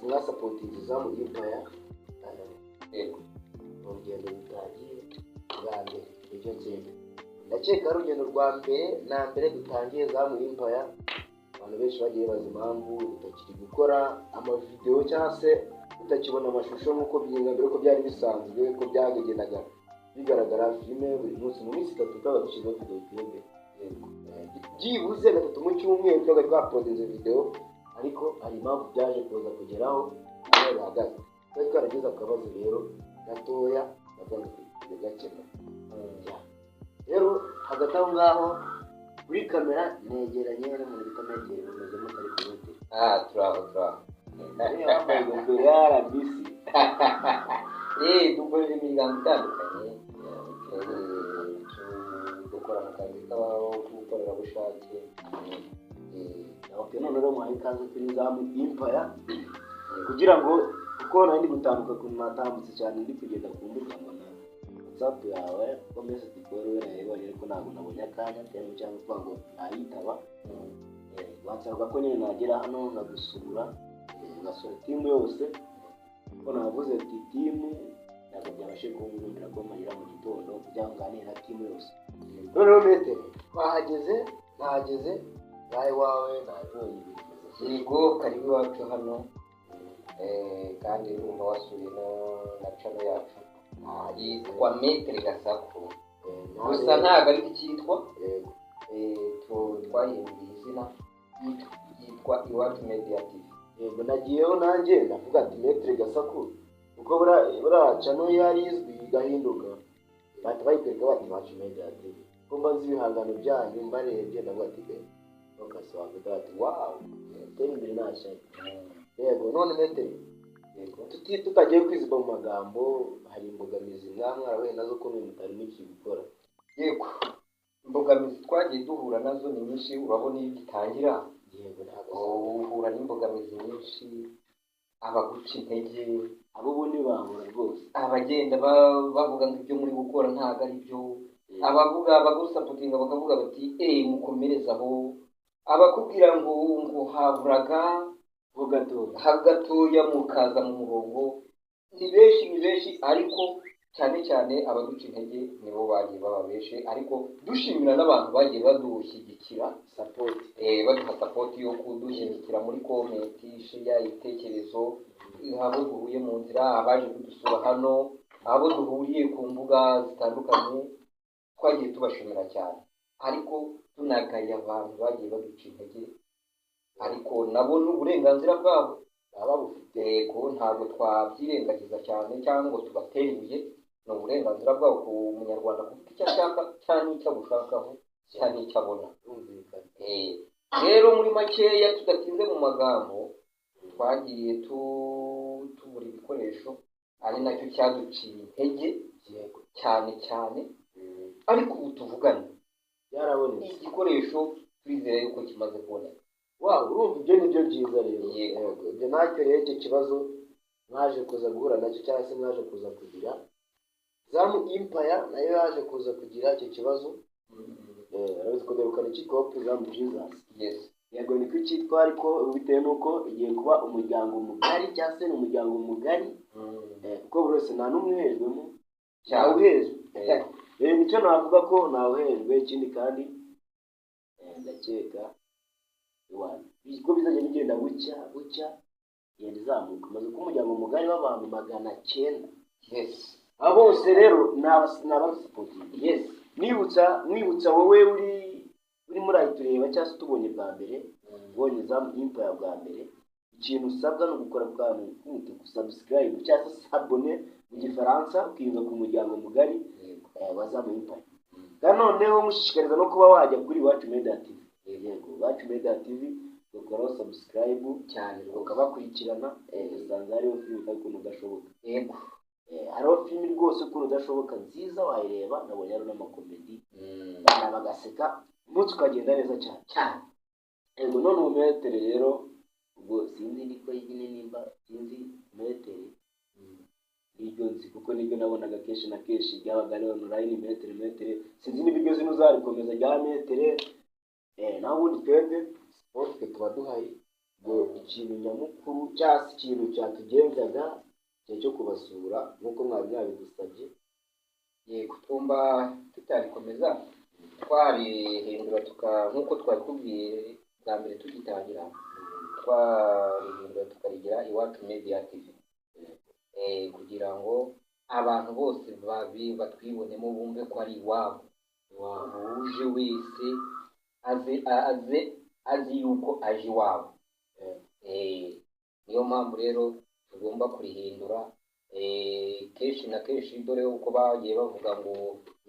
mwasapotinze zamu Empire yego urugendo rutangiye bwa mbere icyo kintu ndakeka urugendo rwa mbere na mbere dutangiye zamu Empire abantu benshi bagiye bazi impamvu utakiri gukora amavideo cyangwa se utakibona amashusho nk'uko mbere ko byari bisanzwe ko byagendaga bigaragara filime buri munsi mu minsi 3 twaba dushizeho video twebwe byibuze gatatu mu cyumweru twaba twapodinze video ariko hari impamvu byaje kuza kugeraho aho bahagaze twari twarageze akabazo rero gatoya bagomba kugakemura rero hagati aho ngaho kuri kamera negeranye n'umuntu bita Metero bimeze mu kari kumute turaba yambaye ingofero ya RBC dukora imigambi itandukanye dukora mu kazi k'abakorera bushake none rero mwaye kaze kuri zamu Empire kugira ngo uko nandi gutambuka ku matambutse cyane ndi kugenda ku mbuga mbona WhatsApp yawe ko message ikorowe nayibonye ariko ntabwo nabonye akanya cyangwa ngo nayitaba wansaba ko nyine nagera hano nkagusura ngasura team yose ko navuze ati team ntabwo byabashe kumbwira ko mayira mu gitondo kugira ngo nganire na team yose rero Metero nahageze nawe wawe nabonye yego karibu wacu hano kandi urumva wasuye na channel yacu yitwa Metero Gasaku gusa ntabwo ari cyitwa twahimbiye izina yitwa Iwacu Media TV yego nagiyeho nanjye ndavuga ati Metero Gasaku uko bura channel yari izwi gahinduka batayitereka bati Iwacu Media TV ko mbazi ibihangano byanyu mbarebye ndavuga ati bakaswaga ati wow teri imbere nasha yego none Metero yego tutagiye kwiziba mu magambo hari imbogamizi mwarawe nazo ko mutari miki gukora yego imbogamizi twagiye duhura nazo ni nyinshi urabona iyo gitangira yego ntabwo uhura n'imbogamizi nyinshi abaguca intege abo bundi bahura rwose abagenda bavuga ngo ibyo muri gukora ntago ari byo abavuga bagusapotinga bakavuga bati mukomerezaho abakubwira ngo haburaga hagatoya mukaza mu murongo ni benshi ariko cyane abaduca intege nibo bagiye baba benshi ariko dushimira n'abantu bagiye badushyigikira support baduha support yo kudushyigikira muri comment share ibitekerezo abo duhuye mu nzira abaje kudusura hano abo duhuriye ku mbuga zitandukanye twagiye tubashimira cyane ariko tunagaye abantu bagiye baduca intege ariko nabo n'uburenganzira bwabo baba bufite ko ntabwo twabyirengagiza cyane cyangwa tubateruye n'uburenganzira bwabo ku munyarwanda kuko icyo ashaka cyane icyo gushakaho cyane icyo abona rero muri makeya tudatinze mu magambo twagiye tubura ibikoresho ari nacyo cyaduciye intege cyane ariko ubu tuvugana yarabonetse igikoresho twizeye yuko kimaze kuboneka urumva ibyo nibyo byiza rero yego ibyo nacyo rero icyo kibazo mwaje kuza guhura nacyo cyangwa se mwaje kuza kugira zamu Empire nayo yaje kuza kugira icyo kibazo arabizi ko derukana ikikopu zamu Jesus yego niko cyitwa ariko bitewe nuko igiye kuba umuryango mugari cyangwa se umuryango mugari kuko buri wese nta n'umwe uhejwemo uhejwe nicyo navuga ko ntawuhejwe ikindi kandi ndakeka ko bizajya bigenda bucya yenda izamuka maze ko umuryango mugari w'abantu 900 abo bose rero n'abasupport mwibutsa wowe uri muri ayitureba cyangwa se tubonye bwa mbere ubonye zamu Empire bwa mbere ikintu usabwa no gukora bwanyu k'umutuku subscribe cyangwa se abone mu gifaransa ukiyunga ku muryango mugari wa zamu Empire kandi noneho mushishikariza no kuba wajya kuri Iwacu Media TV yego Iwacu Media TV ukora subscribe cyane ukabakurikirana usanze hariho filime ukuntu udashoboka yego hariho filime rwose ukuntu udashoboka nziza wayireba nabonye ari n'amakomedi bana bagaseka umunsi ukagenda neza cyane yego none Metero rero ubwo sinzi niko yigine nimba sinzi Metero nibyo nzi kuko nibyo nabonaga kenshi na kenshi byabaga ari online Metero sinzi n'ibiryo zino zarikomeza rya Metero naho ubundi twebwe sport tuba duhaye ngo ikintu nyamukuru cyangwa ikintu cyatugenzaga cyo kubasura nk'uko mwabidusabye. Yego, twumva tutarikomeza twarihindura nk'uko twabikubwiye bwa mbere tugitangira, twarihindura tukarigira Iwacu Media TV, kugira ngo abantu bose batwibonemo bumve ko ari iwabo, uje wese azi yuko aje iwabo. Niyo mpamvu rero tugomba kurihindura kenshi na kenshi, dore uko bagiye bavuga ngo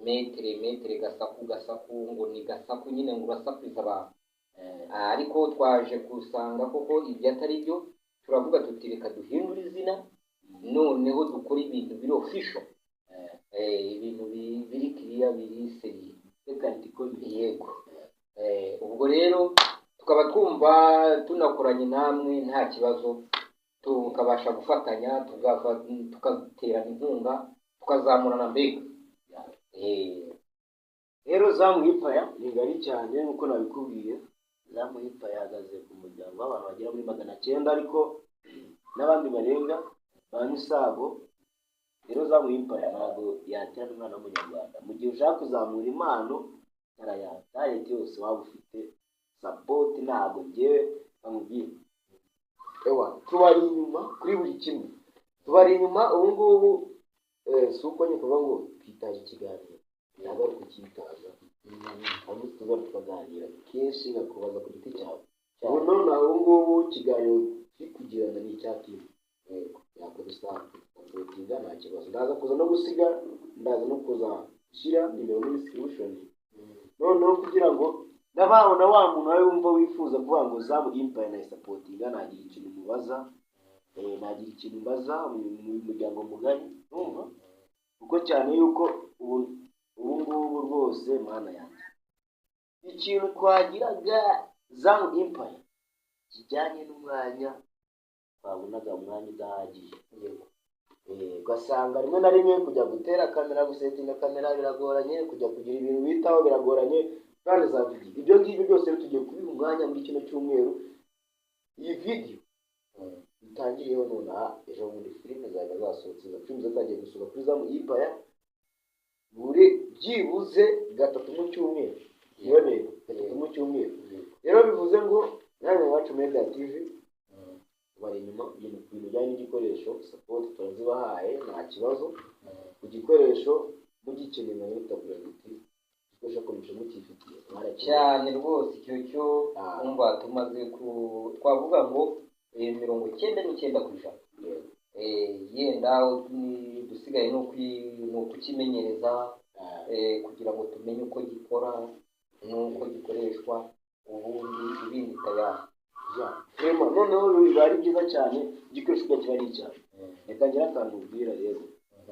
metere gasaku ngo ni gasaku nyine ngo urasakwiza abantu, ariko twaje kusanga koko ibyo atari byo. Turavuga tuti reka duhindure izina, noneho dukora ibintu biri official, ibintu biri kiriya biri seri. Yego, ubwo rero tukaba twumva tunakoranye namwe nta kibazo, tukabasha gufatanya tugaterana inkunga tukazamurana mbega. Rero Zamu Empire ni ngari cyane nk'uko nabikubwiye. Zamu Empire yahagaze ku muryango w'abantu bagera muri 900, ariko n'abandi barenga ba Misago. Rero Zamu Empire ntabwo yatera umwana w'umunyarwanda. Mu gihe ushaka kuzamura impano talent yose waba ufite, support ntabwo ngewe bamubwira. Tubari inyuma kuri buri kimwe, tubari inyuma. Ubu ngubu si uko nyine kuvuga ngo twitaje ikiganiro, ntabwo ari kukitaza, ahubwo tuza tukaganira kenshi ngakubaza ku giti cyawe. Ubu none ubu ngubu ikiganiro turi kugirana ni icyatini, yakoresha tutinda nta kibazo. Ndaza kuza no gusiga, ndaza no kuza gushyira nimero muri description, noneho kugira ngo n'abana wa muntu wawe wumva wifuza kuvuga ngo Zamu Empire na supportinga, nagira ikintu mubaza, nagira ikintu mbaza mu muryango mugari, numva kuko cyane yuko ubu ngubu rwose mana yanjye ikintu twagiraga Zamu Empire kijyanye n'umwanya, twabonaga umwanya udahagije. Ugasanga rimwe na rimwe kujya gutera kamera, gusetinga kamera biragoranye, kujya kugira ibintu bitaho biragoranye, kandi za video ibyo ngibyo byose tugiye kubiha umwanya muri kino cyumweru. Iyi video itangiriyeho nonaha, ejo muri filime zaga zasohotse, za filime zatangiye gusohoka kuri Zamu Empire buri byibuze 3 mu cyumweru, yoneye 3 mu cyumweru. Rero bivuze ngo namwe Iwacu Media TV bari inyuma ibintu bijyanye n'igikoresho support turazibahaye, nta kibazo. Ku gikoresho mugikeneye na mutabura giti gikoresho komisho mukifitiye cyane rwose. Icyo umva tumaze twavuga ngo 99%, yenda dusigaye no kukimenyereza, kugira ngo tumenye uko gikora n'uko gikoreshwa, ubundi ibindi tayari. Noneho biba ari byiza cyane, igikoresho kiba ari cyane. Reka ngira akantu ubwira rero,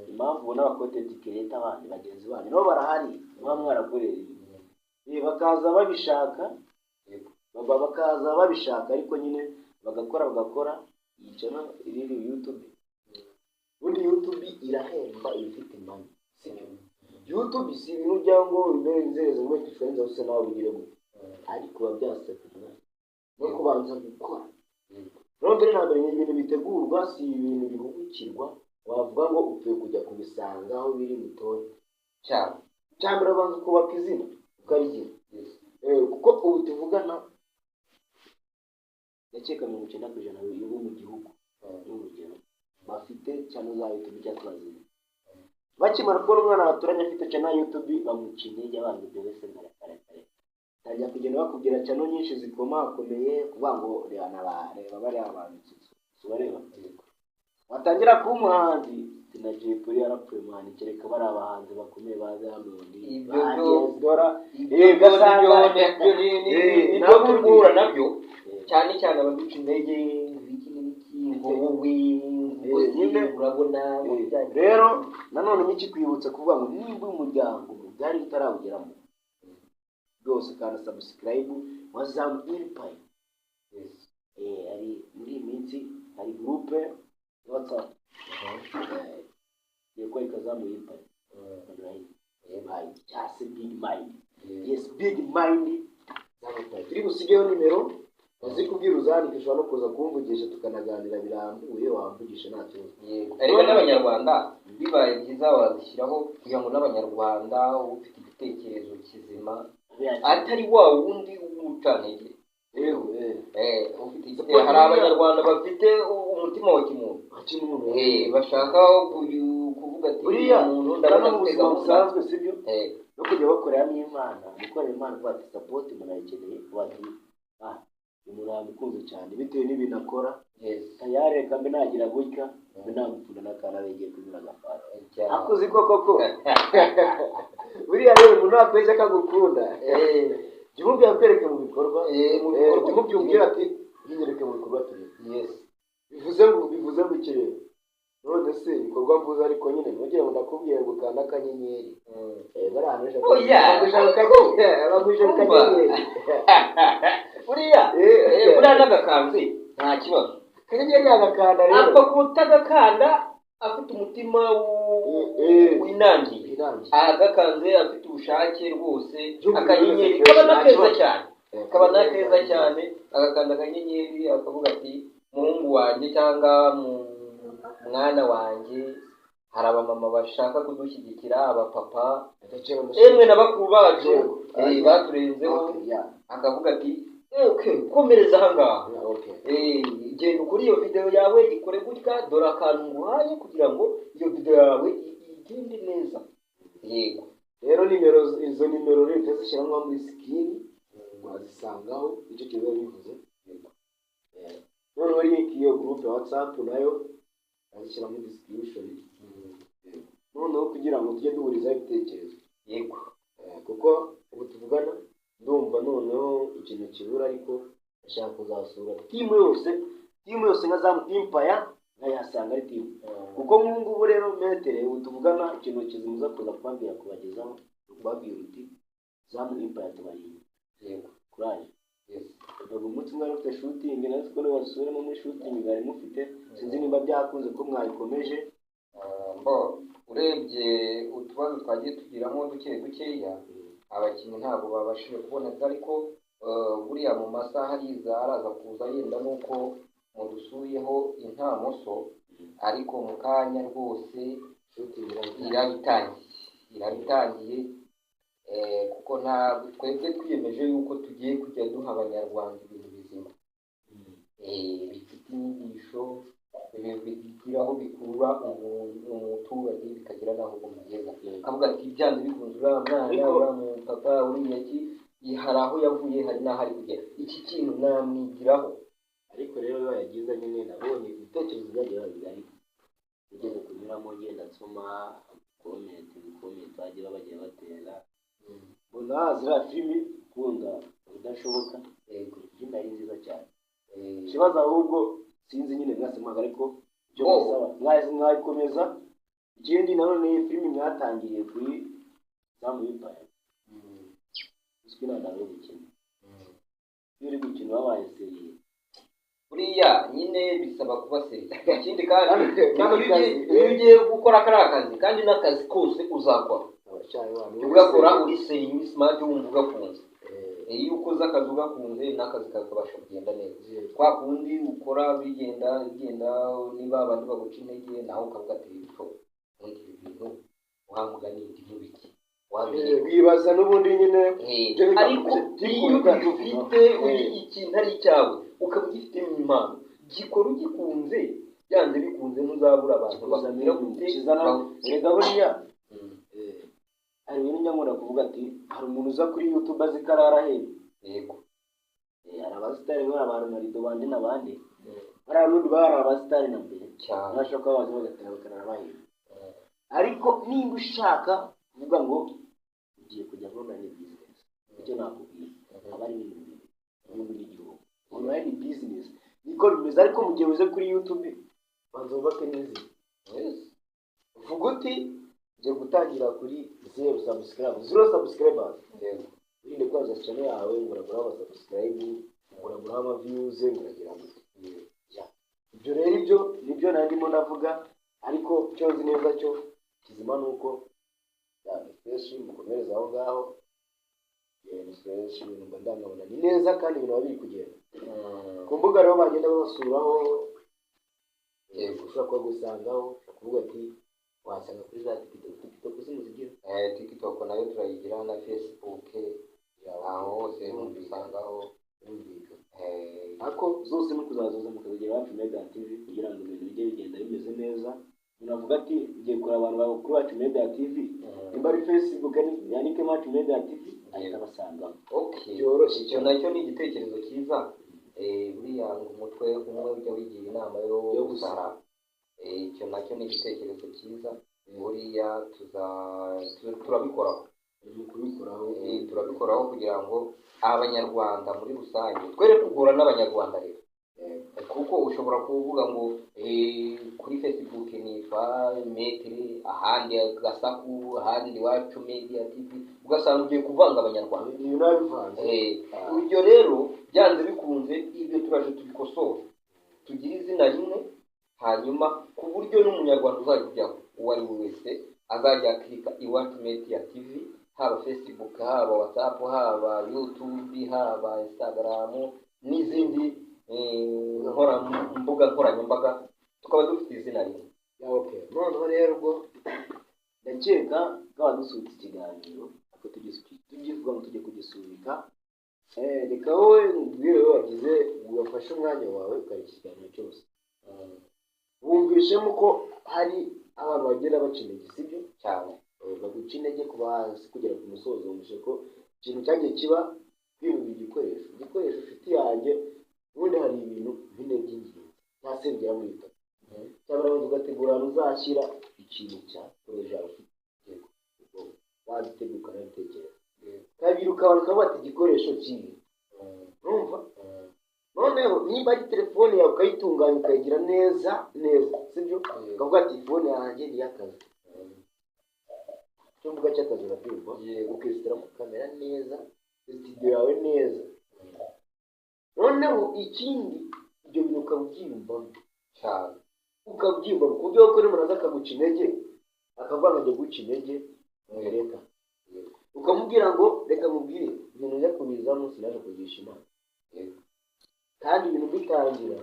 impamvu ubona abakontenti creator abandi bagenzi banyu nabo barahari, muba mwarakoreye bakaza babishaka, ariko nyine bagakora yicana iri YouTube. Ubundi YouTube irahemba ifite impamvu, YouTube si ibintu byango imbere nzereza ngo twifuza hose nawe bigire gute, ariko babyasakana no kubanza gukora. Mbere na mbere ibintu bitegurwa, si ibintu bihugukirwa wavuga ngo upfuye kujya kubisanga aho biri mutoya cyane. Cyambere abanza kubaka izina ukarigira, kuko ubu tuvugana yakeka 90% y'ubu mu gihugu n'urugero bafite channel za YouTube cyatwazina. Bakimara kubona umwana baturanye afite channel YouTube, bamucinye abantu byo wese ngarakare tajya kugenda bakubwira channel nyinshi zikomakomeye kuvuga ngo reba bari abantu subareba, watangira ku muhanzi tinagiye kuri yarapfuye mwana, kereka bari abahanzi bakomeye baza hano ibyo dora nibyo tugura nabyo cyane cyane abaduca intege ngo wowe urabona. Rero nanone n'iki kwibutsa kuvuga ngo nimba umuryango mugari utarawugeramo rwose, kandi subscribe wa Zamu Empire. Ari muri minsi hari groupe WhatsApp yego ikazamu Empire, just big mind. Yes, big mind. Turi gusigayo nimero uzikubwira uzandika ushobora no kuza kumvugisha tukanaganira birambuye wamvugisha nta kibazo. Yego. Ariko n'abanyarwanda bibaye byiza wazishyiraho kugira ngo n'abanyarwanda ufite igitekerezo kizima atari wa wundi w'umucantege. Ufite hari abanyarwanda bafite umutima wa kimuntu. Bashaka kuvuga ati buriya umuntu ndabona mu buzima busanzwe sibyo no kujya bakorera n'Imana gukorera Imana kwa ati support munayikeneye bati umuntu amukunze cyane bitewe n'ibintu akora tayari kambe nagira gutya binamukunda nakana begeye kunyura gafara akuzi koko buriya rero umuntu akweze akagukunda jumubye akwereke mu bikorwa jumubye umbwira ati yinyereke mu bikorwa turi bivuze ngo ikirere none se ibikorwa mvuze ariko nyine mugiye ndakubwiye gukanda akanyenyeri barahanisha bagusha akanyenyeri buriya n'agakanze nta kibazo akanyenyeri agakanda rero apfa kutagakanda afite umutima winangiye agakanze afite ubushake rwose akanyenyeri kaba nakeza cyane agakanda akanyenyeri akavuga ati muhungu wanjye cyangwa mwana wanjye hari abamama bashaka kudushyigikira abapapa emwe na bakuru bacu baturenzeho akavuga ati komereza ahangaha genda ukuri iyo video yawe ikore gutya dore akantu nguhaye kugira ngo iyo video yawe igende neza. Yego rero izo nimero leta zishyiramo muri skini wazisangaho icyo kibazo bivuze. Noneho iyo group ya WhatsApp nayo azishyira muri description noneho kugira ngo tujye duhuriza ibitekerezo. Yego kuko ubu tuvugana ndumva noneho ikintu kibura ariko ashaka kuzasura timu yose nka Zamu Empire nkayasanga ari timu kuko ngubu rero metere ubu tuvugana ikintu kizimuza kuza kwambira kubagezaho kubabwira uti Zamu Empire tubari. Yego kuraje ubwo umunsi mwari ufite shooting natwe ko wasubiramo muri shooting ngari mufite sinzi nimba byakunze ko mwayikomeje. Urebye utubazo twagiye tugiramo dukeya abakinnyi ntabwo babashije kuboneka ariko buriya mu masaha araza kuza yenda nuko mudusuyeho intamoso ariko mu kanya rwose irabitangiye kuko ntabwo twebwe twiyemeje yuko tugiye kujya duha abanyarwanda ibintu bizima bifite inyigisho bigira aho bikurura umuturage bikagira n'aho bimugeza akavuga ati byanze bikunze uriya mwana uriya mupapa uriya ki hari aho yavuye hari n'aho ari kugera iki kintu namwigiraho. Ariko rero iyo yagize nyine nabonye ibitekerezo byagiye babigari ugeze kunyuramo ngenda nsoma comment bagiye bagiye batera mbona zira filimi kunda udashoboka filimi ari nziza cyane ikibazo ahubwo sinzi nyine mwasemaga ariko byo musaba mwayikomeza ikindi nanone iyi filimi mwatangiriye kuri Zamu Empire uzwi na David Kimwe yuri gukina wabaye seriye buriya nyine bisaba kuba seriye ikindi kandi iyo ugiye gukora akazi kandi n'akazi kose uzakora ugakora uri seriye uri smart wumva ugakunze iyo ukoze akazi ugakunze n'akazi kakabasha kugenda neza kwa kundi ukora bigenda niba abantu baguca intege nawe ukavuga ati ibi bintu uhamugani ndi biki wibaza n'ubundi nyine ariko iyo ufite ikintu ari cyawe ukaba ugifitemo impano gikora ugikunze byanze bikunze ntuzabura abantu bakamira gute rega buriya hari ibintu nyamura kuvuga ati hari umuntu uza kuri YouTube azi karara he. Yego hari abasitari bari abantu marido bandi n'abandi hari abarundi bari abasitari na mbere cyane bashaka abazi bagatera bakarara bahe ariko nimba ushaka kuvuga ngo ugiye kujya online business icyo nakubwiye abari ibintu n'igihugu online business niko bimeze ariko mu gihe uze kuri YouTube banza ubake neza uvuga uti je gutangira kuri 0 subscribers urinde kwaza channel yawe nguragura aba subscribe nguragura ama views nguragira gute ibyo rero ibyo nibyo nandimo ndavuga ariko cyo nzi neza cyo kizima nuko ya fresh mukomereza aho ngaho fresh ibintu mba ndabona ni neza kandi ibintu biri kugenda ku mbuga rero bagenda babasuraho ushobora kuba gusangaho kuvuga ati wasanga kuri za TikTok zimuzigira TikTok nayo turayigira na Facebook aho hose mubisangaho ariko zose no kuzazoza mukazigira Wacu Media TV kugira ngo ibintu bijye bigenda bimeze neza unavuga ati ngiye kuri abantu ba kuri Wacu Media TV nimba ari Facebook yandike Wacu Media TV ahita basanga byoroshye icyo nacyo ni igitekerezo cyiza buriya ngo umutwe umwe ujya wigira inama yo gusara icyo nacyo ni igitekerezo cyiza buriya turabikoraho turabikoraho kugira ngo abanyarwanda muri rusange twere kugura n'abanyarwanda rero kuko ushobora kuvuga ngo kuri Facebook nitwa Metri ahandi Gasaku ahandi Wacu Media TV ugasanga ugiye kuvanga abanyarwanda iyo nabivanze ibyo rero byanze bikunze ibyo turaje tubikosora tugira izina rimwe hanyuma ku buryo n'umunyarwanda uzajya uwo ari we wese azajya klika Iwacu Media TV haba Facebook haba WhatsApp haba YouTube haba Instagram n'izindi mbuga nkoranyambaga tukaba dufite izina rimwe noneho rero ubwo ndakeka twaba dusubitse ikiganiro ako tugivuga ngo tujye kugisubika reka wowe ubwire wowe wagize ugafashe umwanya wawe ukora ikiganiro cyose wumvishemo ko hari abantu bagenda baca intege sibyo cyane baguca intege kuba hasi kugera ku musozo wumvishe ko ikintu cyagiye kiba kwibura igikoresho ufite yanjye ubundi hari ibintu bine by'ingenzi ntasengera muri itatu cyangwa nawe ugategura ahantu uzashyira ikintu cya poroje yawe ufite wazitegura ukanabitekereza kabiri ukabona ukavuga ati igikoresho kimwe urumva noneho niba ari telefone yawe ukayitunganya ukayigira neza sibyo ukavuga ati telefone yanjye ni iy'akazi cyo mvuga cy'akazi urabyumva ukesiteramo kamera neza studio yawe neza noneho ikindi ibyo bintu ukabyiyumvamo cyane ukabyiyumva ku buryo ko umuntu aza akaguca intege akavuga ngo ajya guca intege reka ukamubwira ngo reka mubwire ibintu njya kubizamo sinaje kugisha inama kandi ibintu bitangira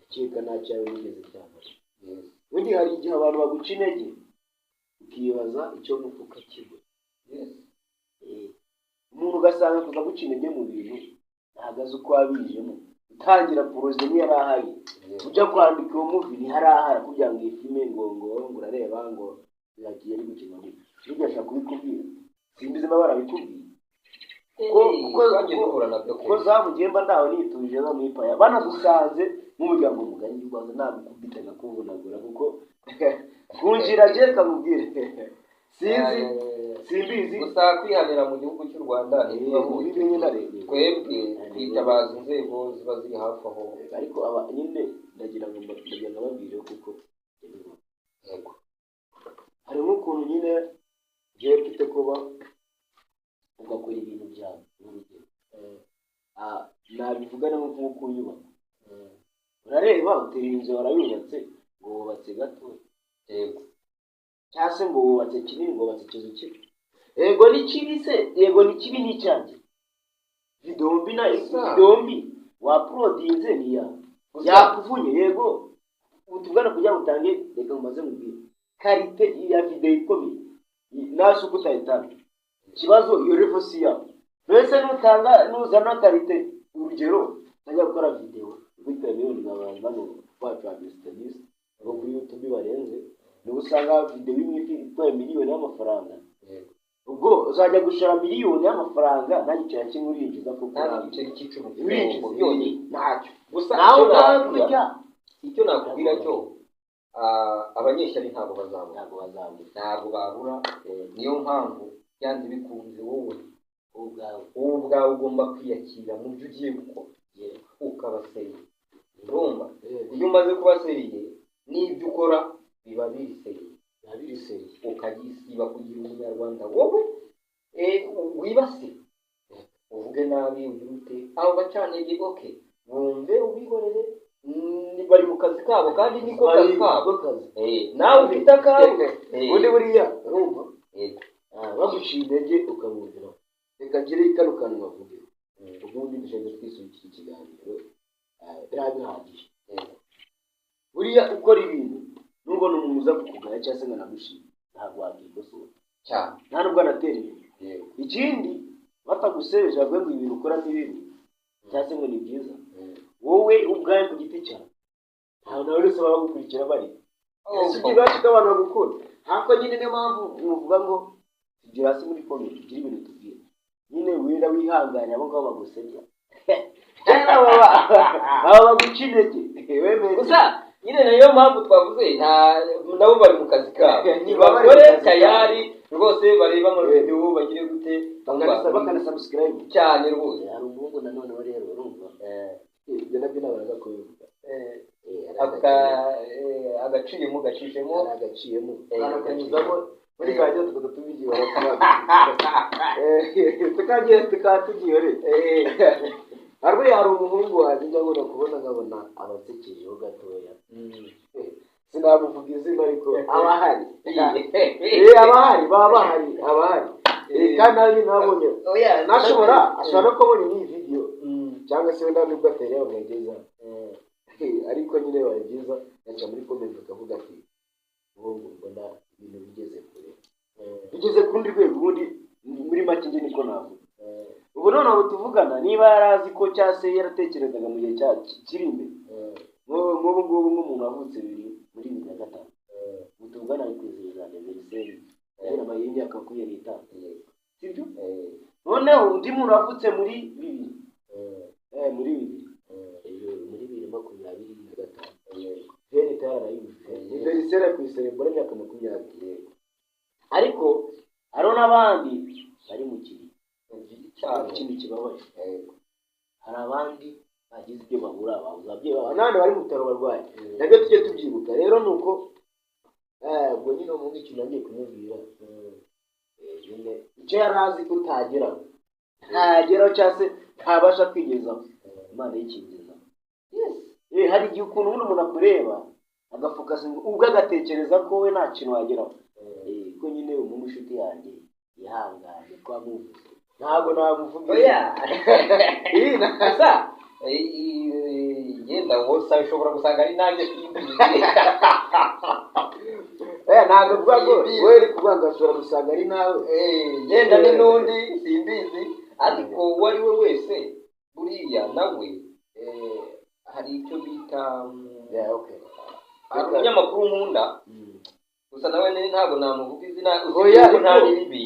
ukeka nta cyawe wigeze cyamara ubundi hari igihe abantu baguca intege ukibaza icyo mufuka kigo umuntu ugasanga kuza guca intege mu bintu ntabwo azi uko wabijemo utangira poroje niyo yari ahari ujya kwandika uwo muvi ntiharahara kugira ngo iyi filime ngo urareba ngo biragiye ari gukina ngo nibyo ashaka kubikubwira simbizi niba barabikubwiye kuko zamugemba ndaho nituje no mwipaya banadusanze nk'umuryango mugari w'u Rwanda ntabwo kubitanya kuvunagura kuko kunjira je kamubwire simbizi gusa kwihanira mu gihugu cy'u Rwanda twebwe twitabaza inzego ziba ziri hafi aho ariko aba nyine ndagira ngo babwire kuko yego harimo ukuntu nyine je mfite kuba ugakora ibintu byawe n'urugero nabivugana nk'uko unyubaka urareba utera inzu warayubatse ngo wubatse gato yego cyangwa se ngo wubatse kinini ngo wubatse ikizu kimwe yego ni kibi se yego ni kibi ni icyanjye vidombi waprodinze ni yawe yakuvunye yego utubwana kugira ngo utange reka mumaze mubwire karite ya video ikomeye nasi uko utayitanga ikibazo iyo revosi yawe mbese nuzana karite urugero najya gukora video bitewe n'ibintu n'abantu bano bacu abistabisi ngo kuri YouTube barenze niba usanga video imwe itwaye miliyoni y'amafaranga ubwo uzajya gushora miliyoni y'amafaranga nta giciro kimwe urinjiza kuko nta giciro cy'icumi miliyoni ntacyo gusa icyo nakubwira cyo abanyeshyari ntabwo babura niyo mpamvu byanze bikunze wowe ubwawe ugomba kwiyakira mu byo ugiye gukora ukabaseriye urumva iyo umaze kubaseriye n'ibyo ukora biba biriseriye ukagisiba kugira umunyarwanda wowe wibase uvuge nabi ugirute abo bacantege oke bumve ubihorere bari mu kazi kabo kandi niko kazi kabo nawe ufite akawe ubundi buriya urumva baguciye intege ukamwumvira reka ngire kano kantu bavuge ubundi dushaka twisubikira ikiganiro birabihagije buriya ukora ibintu nubona umuntu uza kukugaya cyangwa se nganagushima ntabwo wabikosora cyane nta nubwo anatera imbere ikindi batagusebeje bavuga ngo ibintu ukora ni bibi cyangwa se ngo ni byiza wowe ubwawe ku giti cyawe ntabwo nawe wese baba bagukurikira bari ese ikibazo cy'abantu bagukunda ntabwo nyine niyo mpamvu muvuga ngo tugira hasi muri komenti tugira ibintu tubwira nyine wenda wihangane abo ngabo bagusebya baba baguca intege gusa nyine niyo mpamvu twavuze nabo bari mu kazi kabo ntibakore tayari rwose bareba amavideo bagire gute bakanasubscribe cyane rwose hari umuhungu nanone wa rero urumva ibyo nabyo nabaraga kubivuga agaciyemo gacishemo akanyuzamo muri kajya tukatubigiye tukatugiye hari umuhungu waje njya ngona kubona nkabona abasekejeho gatoya sinamuvuga izina ariko abahari abahari kandi nabi nabonye ashobora no kubona iyi video cyangwa se wenda nubwo atari yamwegeza ariko nyine biba byiza yaca muri comment akavuga ati ubu mbona ibintu bigeze ku rundi rwego ubundi muri make njye niko navuga ubu none abo tuvugana niba yarazi ko cyangwa se yaratekerezaga mu gihe kiri imbere nk'ubu ngubu nk'umuntu wavutse muri 2005 mutuvugana ari kwizihiza anniversaire y'inama y'imyaka 25 sibyo noneho undi muntu wavutse muri 2025 veni tarayuje anniversaire ku iserebora y'imyaka 20 ariko haro n'abandi bari mu kiri ikindi kibabaje hari abandi bagize ibyo bahura ababyeyi none bari mu bitaro barwaye nabyo tujye tubyibuka rero nuko ubwo nyine umuntu ikintu agiye kumubwira nyine icyo yarazi kutageraho ntageraho cyangwa se ntabasha kwigezaho Imana yikingiza hari igihe ukuntu umuntu akureba agafokasa ubwo agatekereza ko we nta kintu wageraho ko nyine umuntu inshuti yanjye yihangane twamuvuze ntabwo namuvuga nasa yenda wose ushobora gusanga ari nanjye ntabwo uvuga ngo wowe uri kuvuga ngo ashobora gusanga ari nawe yenda ni n'undi simbizi ariko uwo ari we wese buriya nawe hari icyo bita umunyamakuru nkunda gusa nawe ntabwo namuvuga izina uzi nta n'ibibi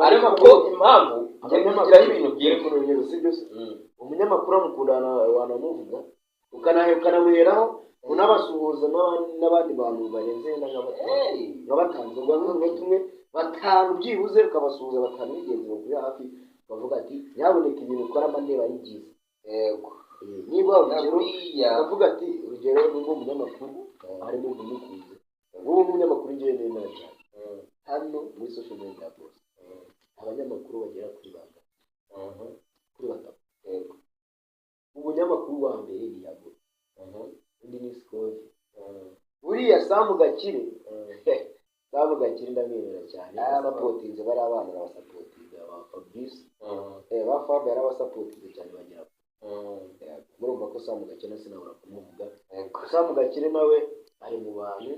ariko ko impamvu amugira ibintu byinshi umunyamakuru amukundana wanamuvuga ukanamuheraho unabasuhuza n'abandi bantu barenze nka batanu tumwe batanu byibuze ukabasuhuza batanu bigenzi bakuri hafi bavuga ati nyaboneka ibintu ukora amaneba ari byiza niba urugero bavuga ati urugero n'ubwo umunyamakuru harimo umukunzi uwo umunyamakuru ngiye nemera cyane hano muri social media bose abanyamakuru bagera kuri batatu umunyamakuru wa mbere ni Yago undi ni Skovi buriya Samu Gakire ndamwemera cyane abasapotinze bari abana basapotinze aba Fabrice ba Fabio arabasapotinze cyane bagira murumva ko Samu Gakire sinabura kumuvuga Samu Gakire nawe ari mu bantu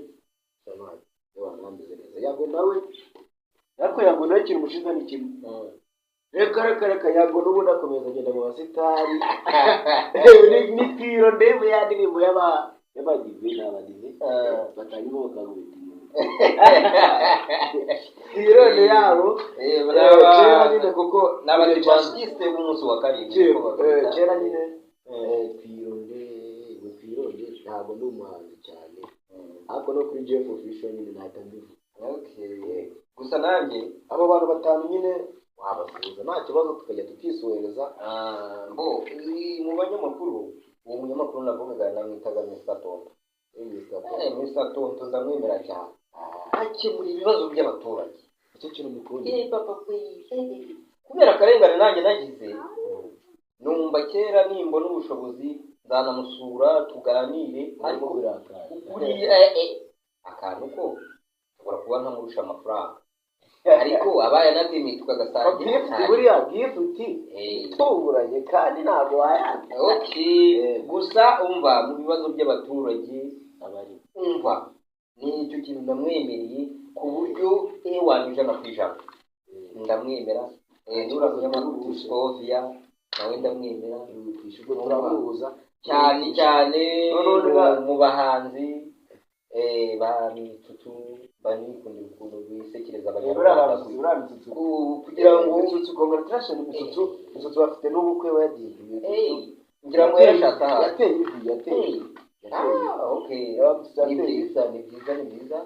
cyane y'abamwambize neza Yago nawe Yago nawe kintu mushiza ni kimwe reka Yago n'ubu ndakomeza agenda mu basitari ni tiro ndebe ya ndirimbo y'abadive n'abadive batangiye bakagubita irone yabo kera nyine kuko n'abadivantiste b'umunsi wa karindwi kera nyine twironde ntabwo ndi umuhanzi cyane ariko no kuri Jeff Official nyine nahita mbivuga gusa nanjye abo bantu batanu nyine wabasuhuza nta kibazo tukajya tukisuhereza mu banyamakuru uwo munyamakuru navugaga namwitaga Mr. Tonto Mr. Tonto ndamwemera cyane akemura ibibazo by'abaturage icyo kintu mukunda papa kubera akarengane nanjye nagize numva kera nimbona ubushobozi nzanamusura tuganire ariko birakara akantu ko ushobora kuba ntamurusha amafaranga ariko abaye anabyemeye tukagasangira gift buriya gift itunguranye kandi ntabwo wayanga. okay gusa umva mu bibazo by'abaturage abari umva ni icyo kintu ndamwemereye ku buryo wanyujana ku ijana ndamwemera n'uravuye amakuru Sovia nawe ndamwemera ubwo turamuhuza cyane cyane mu bahanzi bamitutu banikunda ukuntu bisekereza abanyarwanda kugira ngo Mitsutsu congratulation Mitsutsu bafite n'ubukwe bagiye ngira ngo yarashaka yateye okay ni byiza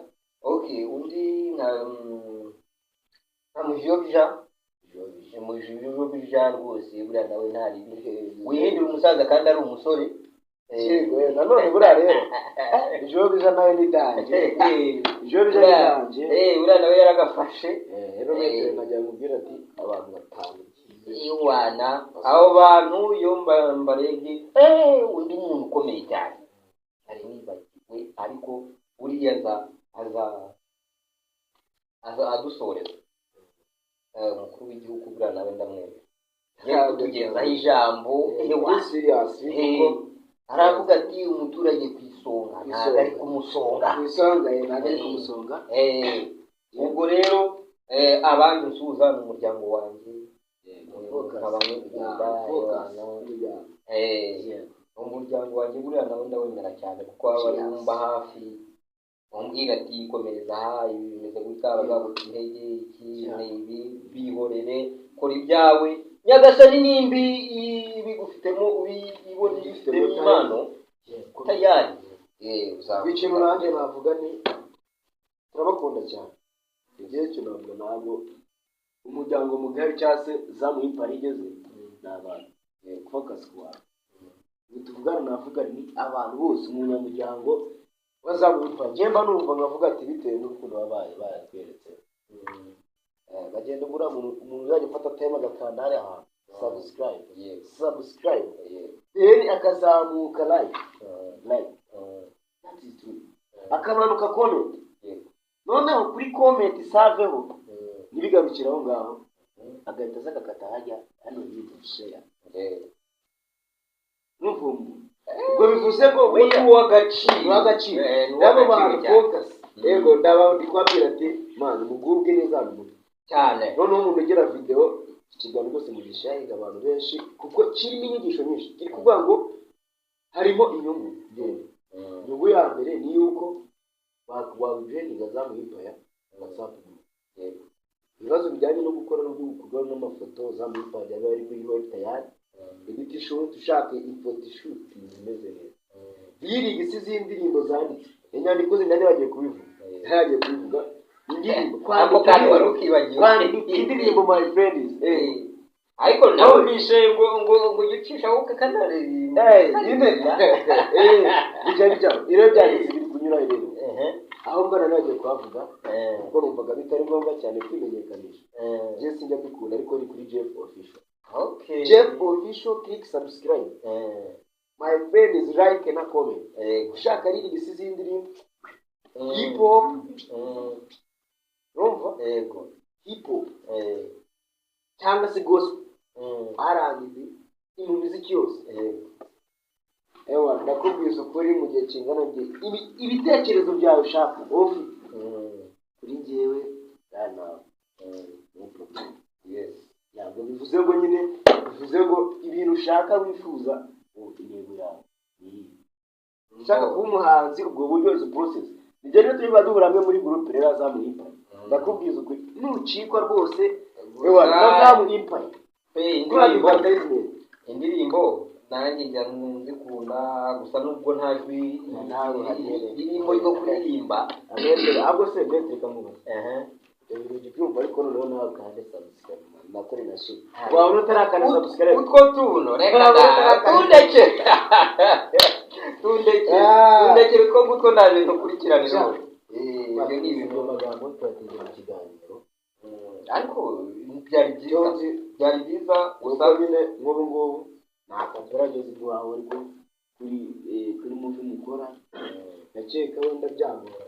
okay undi nka mujobja rwose buriya nawe ntari wihindura umusaza kandi ari umusore nanone buriya rero jobja nawe ni danje jobja ni danje buriya nawe yaragafashe rero metero najya mubwira ati abantu batanu iwana abo bantu iyo mbarebye undi muntu ukomeye cyane ari nibagiwe ariko uriya aza adusoreza umukuru w'igihugu buriya nawe ndamwemera tugezaho ijambo aravuga ati umuturage ku isonga ntabwo ari kumusonga ubwo rero abandi nsuhuza ni umuryango wanjye umuryango wanjye buriya nawe ndawemera cyane kuko baba bari bumva hafi umbwira ati komereza ibi bimeze gutya abagabo intege iki n'ibi bihorere kora ibyawe nyagasani nimbi bigufitemo ubibona bifitemo impano tayari ikintu nanjye navuga ni turabakunda cyane igihe cyo navuga ntabwo umuryango mugari cyangwa se zamuye pari igeze ni abantu focus ku bantu tuvugana navuga ni abantu bose umunyamuryango bazamwitwa njemba numva nkavuga ati bitewe n'urukundo babaye bayatweretse bagenda gura umuntu uzajya ufata tema agakanda hari ahantu subscribe then akazamuka like that is true akamanuka comment noneho kuri comment saveho nibigarukira aho ngaho agahita aza agakata hajya hano yitwa share n'uvumbu ubwo bivuze ngo w'agaciro nabo bantu focus yego ndabandi kwabwira ati man mugubwe neza hano cyane noneho umuntu ugira video ikiganiro rwose mugishahinga abantu benshi kuko kirimo inyigisho nyinshi kiri kuvuga ngo harimo inyungu inyungu ya mbere ni yuko wawijeninga zamuhipaya WhatsApp ibibazo bijyanye no gukora n'ubikorwa n'amafoto zamuhipaya byaba ari kuri tayari ibiti shoot ushaka ifoto shoot zimeze neza biri gisi z'indirimbo zanditse inyandiko zindane bagiye kubivuga yagiye kubivuga indirimbo kandi warukibagiwe indirimbo my friends ariko nawe bishe ngo gicisha wowe kanare inde bijya rero byagize biri kunyura rero aho mbona nagiye kuvuga kuko numvaga bitari ngombwa cyane kwimenyekanisha je sinjya bikunda ariko ni kuri Jeff official okay Jeff official click subscribe my friend is like na comment ushaka riri bisize indirimbo hip hop rumva hip hop cyangwa se gospel R&B mu muziki yose ndakubwiza ukuri mu gihe kingana ibitekerezo byawe ushaka ofi kuri njyewe no problem ntabwo bivuze ngo nyine bivuze ngo ibintu ushaka wifuza intego yawe ushaka kuba umuhanzi ubwo buryo izo process nibyo rero turi baduhuramwe muri groupe rero azamuhimpa ndakubwiza ukuri nucikwa rwose azamuhimpa indirimbo nanjye njya nzikunda gusa nubwo ntajwi nawe indirimbo yo kuririmba ahubwo se mbete kamubaza ibintu byumva ariko noneho nawe kandi subscribe nakore na shit wawe utarakana subscribe utwo tuno reka tundeke ko gutwo naje ndukurikirane rero ibyo ni ibintu by'amagambo twategera mu kiganiro ariko byari byiza gusa nyine nk'ubu ngubu ntakangerageza iwawe ariko kuri muvi mukora ndakeka wenda byagora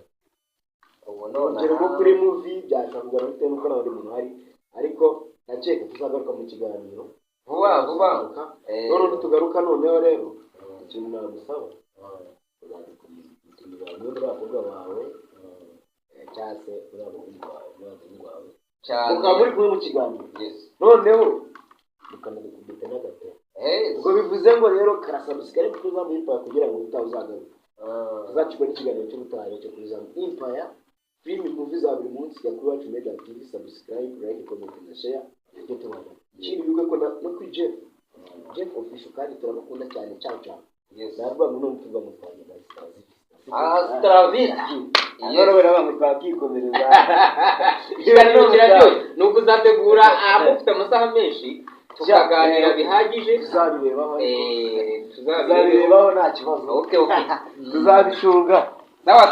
urugero rwo kuri movie byashobora kugana bitewe n'uko nta wundi muntu uhari ariko ndakeka tuzagaruka mu kiganiro vuba none tugaruka noneho rero ikintu nagusaba uzadutumira bamwe muri abakobwa bawe cyangwa se muri abahungu bawe n'abageni bawe mukaba muri kumwe mu kiganiro noneho mukanadukubita n'agatera ubwo bivuze ngo rero karasabusikaye tuzamu Empire kugira ngo utazagaruka tuzacikwa n'ikiganiro cy'ubutaha cyo kuri Zamu Empire film movie za buri munsi ya kuri Wacu Media TV. Subscribe, like, comment na share ibyo tubona ikindi bivuga ko no kuri Jeff official kandi turamukunda cyane cyane ntabwo muno mvuga mu Rwanda na Stravinsky none bamwe twakikomereza ikiganiro kiraryoshye nuko uzategura mufite amasaha menshi tukaganira bihagije tuzabirebaho nta kibazo okay tuzabishunga sawa